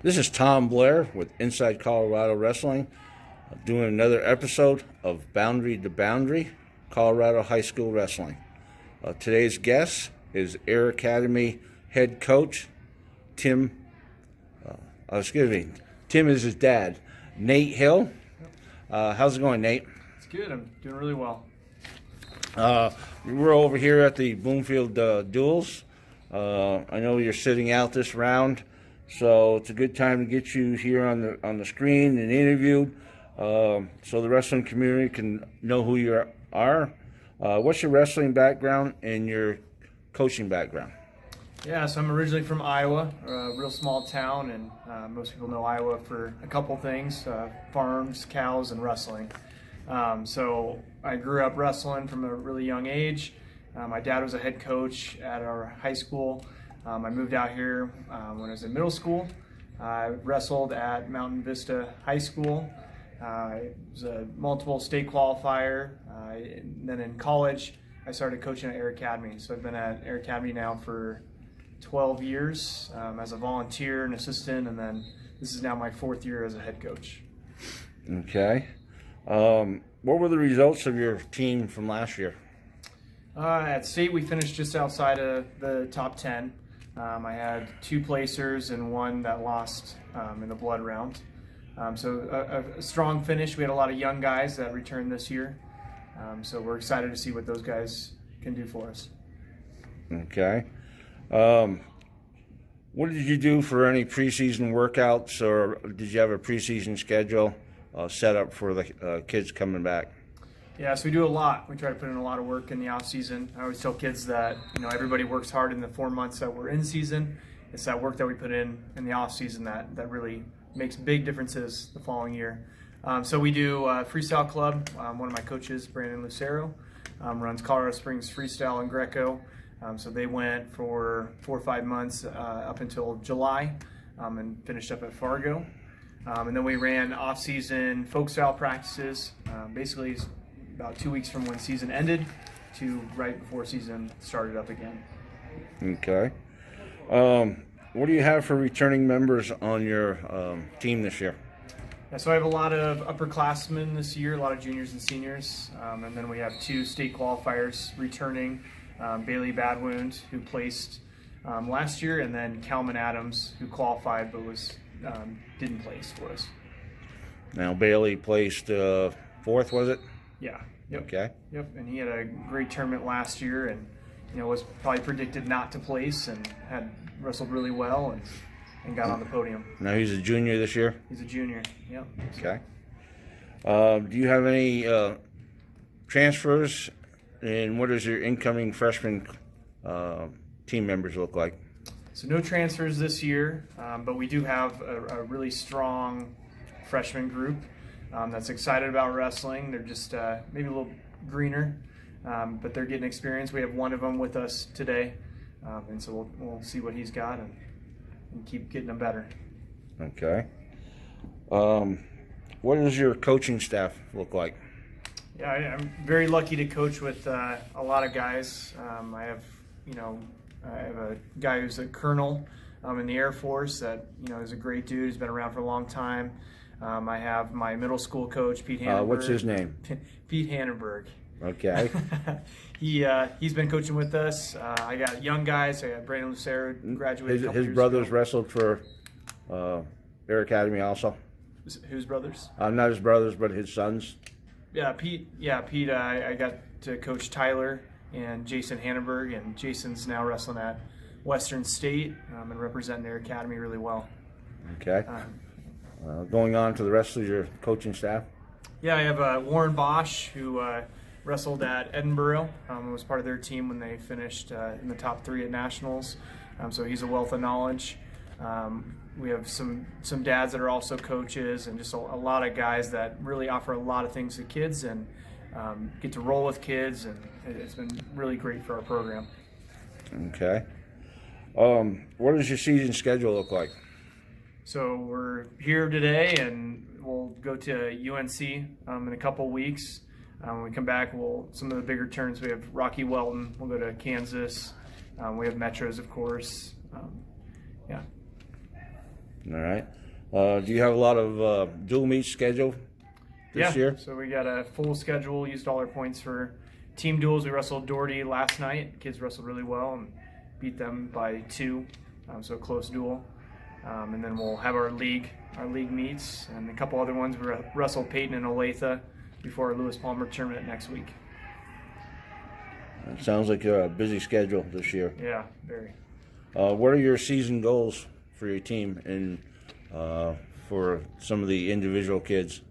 This is Tom Blair with Inside Colorado Wrestling, doing another episode of Boundary to Boundary, Colorado High School Wrestling. Today's guest is Air Academy head coach Tim. Tim is his dad, Nate Hill. How's it going, Nate? It's good. I'm doing really well. We're over here at the Bloomfield Duels. I know you're sitting out this round, so it's a good time to get you here on the screen and interviewed, so the wrestling community can know who you are. What's your wrestling background and your coaching background? Yeah, so I'm originally from Iowa, a real small town, and most people know Iowa for a couple things, farms, cows, and wrestling. So I grew up wrestling from a really young age. My dad was a head coach at our high school. I moved out here when I was in middle school. I wrestled at Mountain Vista High School. I was a multiple state qualifier. And then in college, I started coaching at Air Academy. So I've been at Air Academy now for 12 years as a volunteer and assistant, and then this is now my 4th year as a head coach. Okay. What were the results of your team from last year? At state, we finished just outside of the top 10. I had 2 placers and 1 that lost in the blood round. So a strong finish. We had a lot of young guys that returned this year. So we're excited to see what those guys can do for us. Okay. What did you do for any preseason workouts, or did you have a preseason schedule set up for the kids coming back? Yeah, so we do a lot. We try to put in a lot of work in the off season. I always tell kids that everybody works hard in the 4 months that we're in season. It's that work that we put in the off season that really makes big differences the following year. So we do Freestyle Club. One of my coaches, Brandon Lucero, runs Colorado Springs Freestyle and Greco. So they went for 4 or 5 months up until July and finished up at Fargo. And then we ran off-season folk style practices, basically about 2 weeks from when season ended to right before season started up again. Okay. What do you have for returning members on your team this year? Yeah, so I have a lot of upperclassmen this year, a lot of juniors and seniors, and then we have 2 state qualifiers returning. Bailey Badwound, who placed last year, and then Calman Adams, who qualified but didn't place for us. Now Bailey placed 4th, was it? Yeah. Yep. Okay. Yep. And he had a great tournament last year, and was probably predicted not to place, and had wrestled really well and got on the podium. Now he's a junior this year? He's a junior. Yep. Okay. Do you have any transfers? And what does your incoming freshman team members look like? So no transfers this year, but we do have a really strong freshman group that's excited about wrestling. They're just maybe a little greener, but they're getting experience. We have one of them with us today, and so we'll see what he's got and keep getting them better. Okay. What does your coaching staff look like? Yeah, I'm very lucky to coach with a lot of guys. I have a guy who's a colonel in the Air Force that is a great dude. He's been around for a long time. I have my middle school coach, Pete Hannenberg. What's his name? Pete Hannenberg. Okay. He's been coaching with us. I got young guys. I got Brandon Lucero, graduated. His brothers wrestled for Air Academy also. Whose brothers? Not his brothers, but his sons. Yeah, Pete. I got to coach Tyler and Jason Hannenberg, and Jason's now wrestling at Western State and representing their academy really well. Okay. Going on to the rest of your coaching staff. Yeah, I have Warren Bosch, who wrestled at Edinburgh. Was part of their team when they finished in the top 3 at nationals. So he's a wealth of knowledge. We have some dads that are also coaches, and just a lot of guys that really offer a lot of things to kids and get to roll with kids, and it's been really great for our program. Okay. What does your season schedule look like? So we're here today, and we'll go to UNC in a couple weeks. When we come back, some of the bigger turns, we have Rocky Welton. We'll go to Kansas. We have Metros, of course. Yeah. All right. Do you have a lot of dual meets scheduled this year? So we got a full schedule. Used all our points for team duels. We wrestled Doherty last night. Kids wrestled really well and beat them by 2, so a close duel. And then we'll have our league meets and a couple other ones. We wrestled Peyton and Olathe before our Lewis Palmer tournament next week. It sounds like a busy schedule this year. Yeah, very. What are your season goals for your team and for some of the individual kids?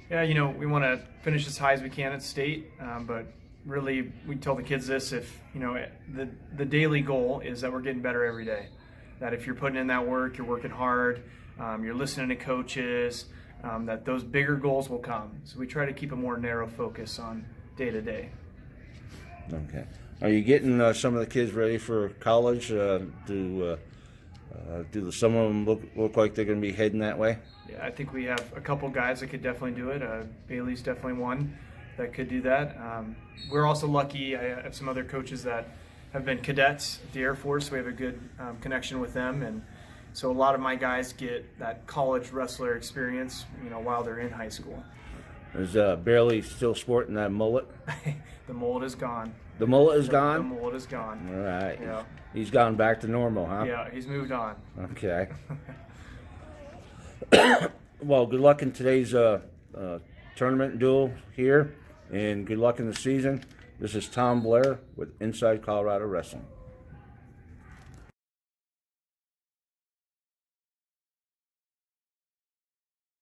Yeah, we want to finish as high as we can at state, but really we tell the kids this: if the daily goal is that we're getting better every day. That if you're putting in that work, you're working hard, you're listening to coaches, that those bigger goals will come. So we try to keep a more narrow focus on day to day. Okay. Are you getting some of the kids ready for college? Do some of them look like they're going to be heading that way? Yeah, I think we have a couple guys that could definitely do it. Bailey's definitely one that could do that. We're also lucky. I have some other coaches that have been cadets at the Air Force, so we have a good connection with them. And so a lot of my guys get that college wrestler experience, while they're in high school. Is Barely still sporting that mullet? The mullet is gone. The mullet is gone? The mullet is gone. All right. Yeah. He's gone back to normal, huh? Yeah, he's moved on. Okay. Well, good luck in today's tournament duel here, and good luck in the season. This is Tom Blair with Inside Colorado Wrestling.